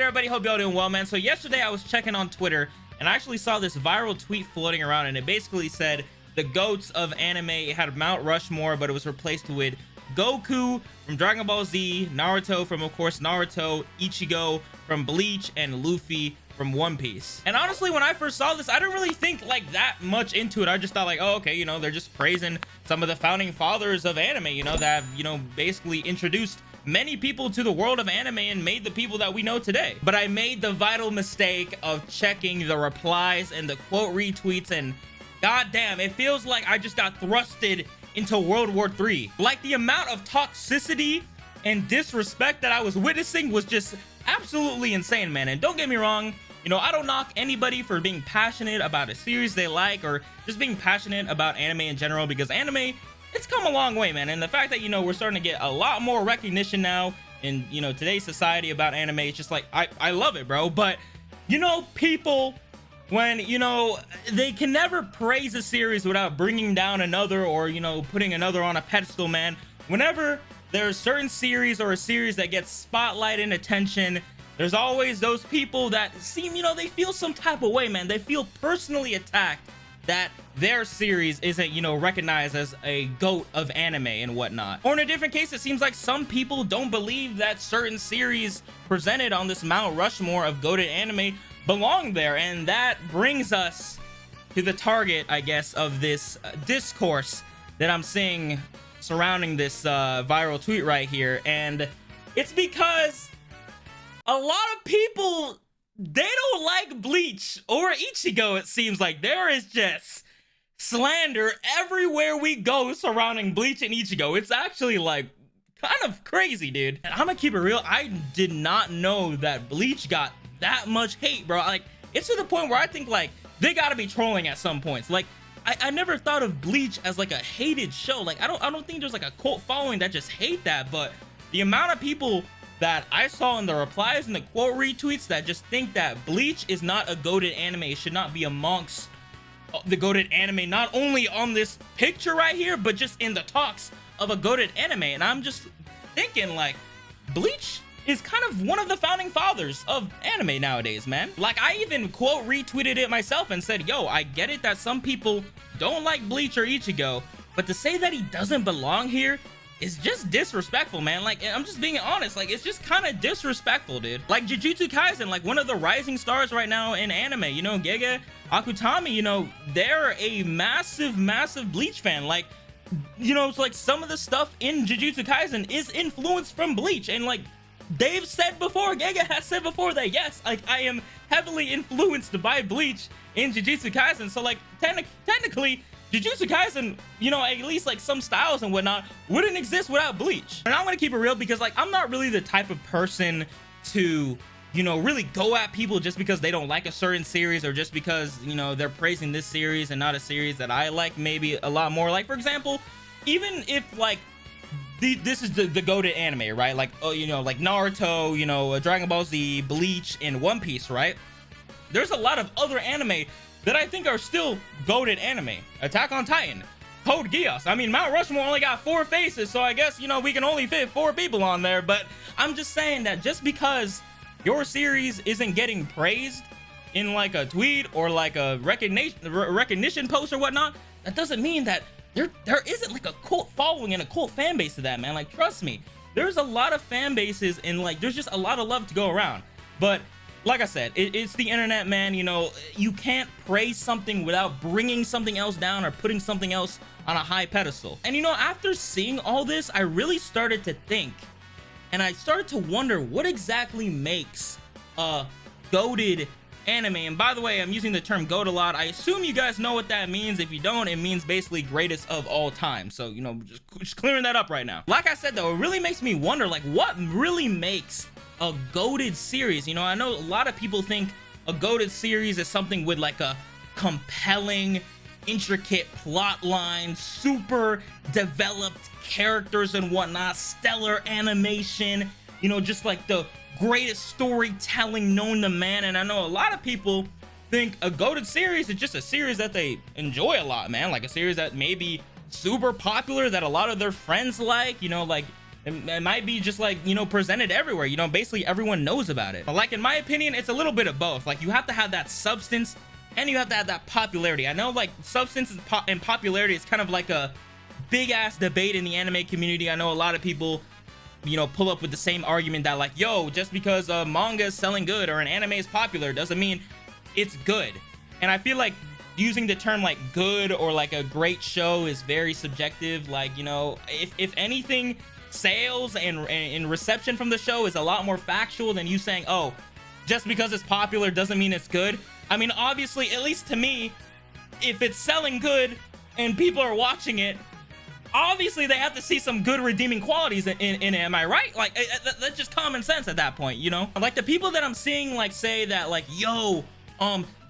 good, everybody? Hope y'all doing well, man. So yesterday I was checking on Twitter and I actually saw this viral tweet floating around, and it basically said the GOATs of anime. It had Mount Rushmore, but it was replaced with Goku from Dragon Ball Z, Naruto from, of course, Naruto, Ichigo from Bleach, and Luffy from One Piece. And honestly, when I first saw this, I didn't really think like that much into it. I just thought like, oh, okay, you know, they're just praising some of the founding fathers of anime, you know, that have, you know, basically introduced many people to the world of anime and made the people that we know today. But I made the vital mistake of checking the replies and the quote retweets, and goddamn, it feels like I just got thrusted into World War III. Like, the amount of toxicity and disrespect that I was witnessing was just absolutely insane, man. And don't get me wrong, you know, I don't knock anybody for being passionate about a series they like, or just being passionate about anime in general, because anime, it's come a long way, man. And the fact that, you know, we're starting to get a lot more recognition now in, you know, today's society about anime, it's just like, I love it, bro. But, you know, people, when, you know, they can never praise a series without bringing down another, or, you know, putting another on a pedestal, man. Whenever there's certain series or a series that gets spotlight and attention, there's always those people that seem, you know, they feel some type of way, man. They feel personally attacked that their series isn't, you know, recognized as a GOAT of anime and whatnot. Or in a different case, it seems like some people don't believe that certain series presented on this Mount Rushmore of GOATed anime belong there. And that brings us to the target, I guess, of this discourse that I'm seeing surrounding this viral tweet right here. And it's because a lot of people, they don't like Bleach or Ichigo. It seems like there is just slander everywhere we go surrounding Bleach and Ichigo. It's actually like kind of crazy, dude. And I'm gonna keep it real, I did not know that Bleach got that much hate, bro. Like, it's to the point where I think like they gotta be trolling at some points. Like, I never thought of Bleach as like a hated show. Like, I don't think there's like a cult following that just hate that, but the amount of people that I saw in the replies and the quote retweets that just think that Bleach is not a GOATed anime, it should not be amongst the GOATed anime, not only on this picture right here, but just in the talks of a GOATed anime. And I'm just thinking like, Bleach is kind of one of the founding fathers of anime nowadays, man. Like, I even quote retweeted it myself and said, yo, I get it that some people don't like Bleach or Ichigo, but to say that he doesn't belong here is just disrespectful, man. Like, I'm just being honest, like, it's just kind of disrespectful, dude. Like, Jujutsu Kaisen, like one of the rising stars right now in anime, you know, Gege Akutami, you know, they're a massive Bleach fan. Like, you know, it's like some of the stuff in Jujutsu Kaisen is influenced from Bleach, and like they've said before, Gege has said before, that yes, like, I am heavily influenced by Bleach in Jujutsu Kaisen. So like technically Jujutsu Kaisen, you know, at least like some styles and whatnot wouldn't exist without Bleach. And I'm gonna keep it real, because like I'm not really the type of person to, you know, really go at people just because they don't like a certain series, or just because, you know, they're praising this series and not a series that I like maybe a lot more. Like, for example, even if like this is the GOATed anime, right? Like, oh, you know, like Naruto, you know, Dragon Ball Z, Bleach, and One Piece, right? There's a lot of other anime that I think are still GOATed anime. Attack on Titan, Code Geass. I mean, Mount Rushmore only got 4 faces, so I guess, you know, we can only fit 4 people on there. But I'm just saying that just because your series isn't getting praised in like a tweet or like a recognition post or whatnot, that doesn't mean that there isn't like a cult following and a cult fan base to that, man. Like, trust me, there's a lot of fan bases, and like there's just a lot of love to go around. But like I said, it's the internet, man. You know, you can't praise something without bringing something else down or putting something else on a high pedestal. And you know, after seeing all this, I really started to think, and I started to wonder what exactly makes a GOATed anime. And by the way, I'm using the term GOAT a lot. I assume you guys know what that means. If you don't, it means basically greatest of all time. So, you know, just clearing that up right now. Like I said, though, it really makes me wonder, like, what really makes a GOATed series? You know, I know a lot of people think a GOATed series is something with like a compelling, intricate plot line, super developed characters and whatnot, stellar animation, you know, just like the greatest storytelling known to man. And I know a lot of people think a GOATed series is just a series that they enjoy a lot, man. Like a series that may be super popular, that a lot of their friends like, you know, like It might be just like, you know, presented everywhere, you know, basically everyone knows about it. But like, in my opinion, it's a little bit of both. Like, you have to have that substance and you have to have that popularity. I know, like, substance and popularity is kind of like a big ass debate in the anime community. I know a lot of people, you know, pull up with the same argument that, like, yo, just because a manga is selling good or an anime is popular doesn't mean it's good. And I feel like using the term like good or like a great show is very subjective. Like, you know, if anything, sales and reception from the show is a lot more factual than you saying, oh, just because it's popular doesn't mean it's good. I mean, obviously, at least to me, if it's selling good and people are watching it, obviously they have to see some good redeeming qualities in it. Am I right? Like, that's just common sense at that point, you know? Like, the people that I'm seeing, like, say that, like, yo,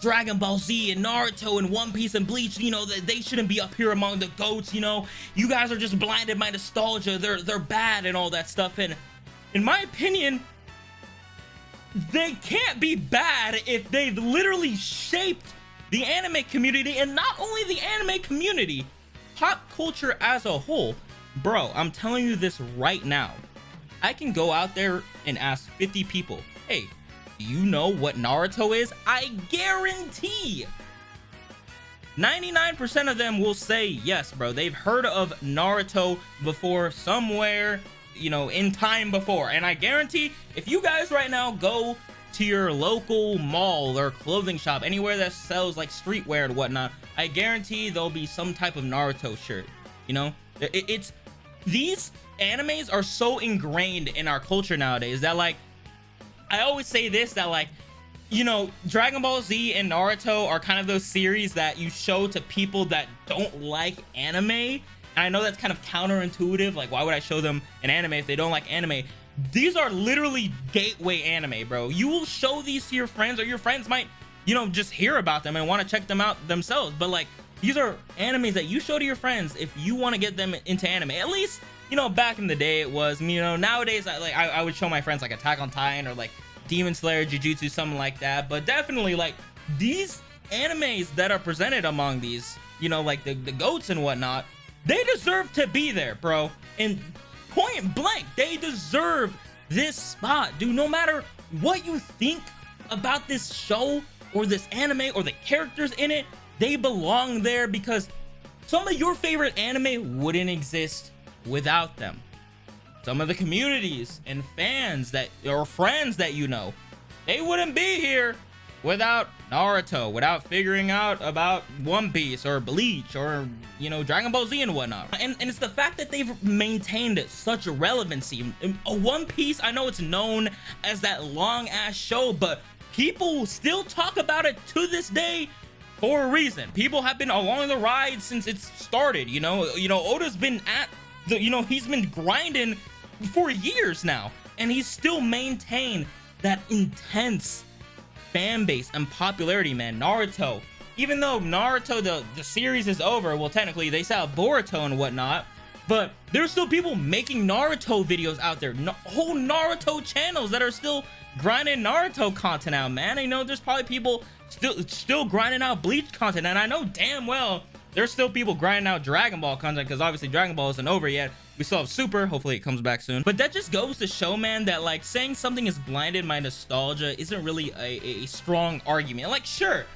Dragon Ball Z and Naruto and One Piece and Bleach, you know, that they shouldn't be up here among the GOATs, you know, you guys are just blinded by nostalgia, they're bad and all that stuff. And in my opinion, they can't be bad if they've literally shaped the anime community, and not only the anime community, pop culture as a whole. Bro, I'm telling you this right now. I can go out there and ask 50 people, hey, do you know what Naruto is? I guarantee 99% of them will say yes, bro. They've heard of Naruto before, somewhere, you know, in time before. And I guarantee if you guys right now go to your local mall or clothing shop, anywhere that sells like streetwear and whatnot, I guarantee there'll be some type of Naruto shirt. You know, it's these animes are so ingrained in our culture nowadays that, like, I always say this, that, like, you know, Dragon Ball Z and Naruto are kind of those series that you show to people that don't like anime. And I know that's kind of counterintuitive. Like, why would I show them an anime if they don't like anime? These are literally gateway anime, bro. You will show these to your friends, or your friends might, you know, just hear about them and want to check them out themselves. But, like, these are animes that you show to your friends if you want to get them into anime. At least, you know, back in the day it was. You know, nowadays I would show my friends like Attack on Titan or like Demon Slayer, Jujutsu, something like that. But definitely, like, these animes that are presented among these, you know, like the GOATs and whatnot, they deserve to be there, bro. And point blank, they deserve this spot, dude. No matter what you think about this show or this anime or the characters in it, they belong there, because some of your favorite anime wouldn't exist without them. Some of the communities and fans that, or friends that you know, they wouldn't be here without Naruto, without figuring out about One Piece or Bleach or, you know, Dragon Ball Z and whatnot. And it's the fact that they've maintained such relevancy. One Piece, I know it's known as that long ass show, but people still talk about it to this day for a reason. People have been along the ride since it started. You know, Oda's been at the, you know, he's been grinding for years now, and he's still maintained that intense fan base and popularity, man. Naruto, even though Naruto the series is over, well, technically they sell Boruto and whatnot, but there's still people making Naruto videos out there, whole Naruto channels that are still grinding Naruto content out, man. I know there's probably people still grinding out Bleach content, and I know damn well there's still people grinding out Dragon Ball content, because obviously Dragon Ball isn't over yet. We still have Super, hopefully it comes back soon. But that just goes to show, man, that, like, saying something is blinded by nostalgia isn't really a strong argument. Like, sure,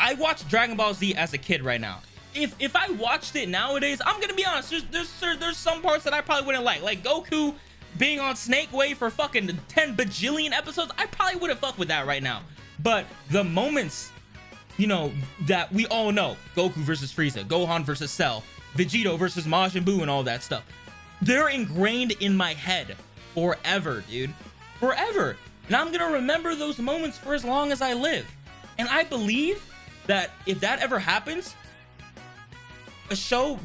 I watched Dragon Ball Z as a kid right now. If I watched it nowadays, I'm gonna be honest, there's some parts that I probably wouldn't like Goku being on Snake Way for fucking 10 bajillion episodes. I probably wouldn't fuck with that right now. But the moments, you know, that we all know, Goku versus Frieza, Gohan versus Cell, Vegito versus Majin Buu and all that stuff, they're ingrained in my head forever, dude. Forever. And I'm gonna remember those moments for as long as I live. And I believe that if that ever happens, a show,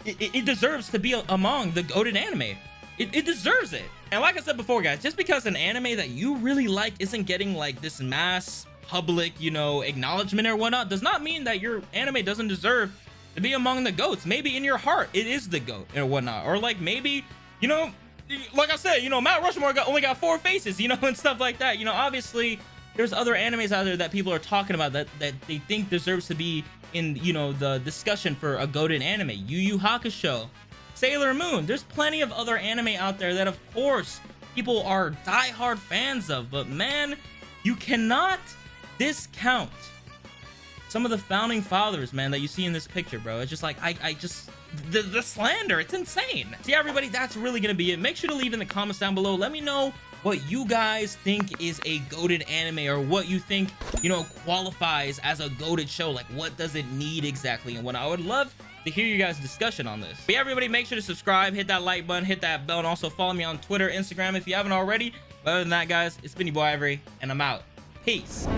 it deserves to be among the goated anime. It deserves it. And like I said before, guys, just because an anime that you really like isn't getting like this mass public, you know, acknowledgement or whatnot, does not mean that your anime doesn't deserve to be among the GOATs. Maybe in your heart it is the GOAT or whatnot, or like maybe, you know, like I said, you know, Mount Rushmore only got 4 faces, you know, and stuff like that. You know, obviously there's other animes out there that people are talking about that they think deserves to be in, you know, the discussion for a GOATed anime. Yu Yu Hakusho, Sailor Moon. There's plenty of other anime out there that, of course, people are diehard fans of, but man, you cannot discount some of the founding fathers, man, that you see in this picture, bro. It's just like, I just, the slander, it's insane. So yeah, everybody, that's really gonna be it. Make sure to leave in the comments down below. Let me know what you guys think is a goated anime, or what you think, you know, qualifies as a goated show. Like, what does it need exactly and what? I would love to hear you guys' discussion on this. But yeah, everybody, make sure to subscribe, hit that like button, hit that bell, and also follow me on Twitter, Instagram if you haven't already. But other than that, guys, it's been your boy Ivory, and I'm out. Peace.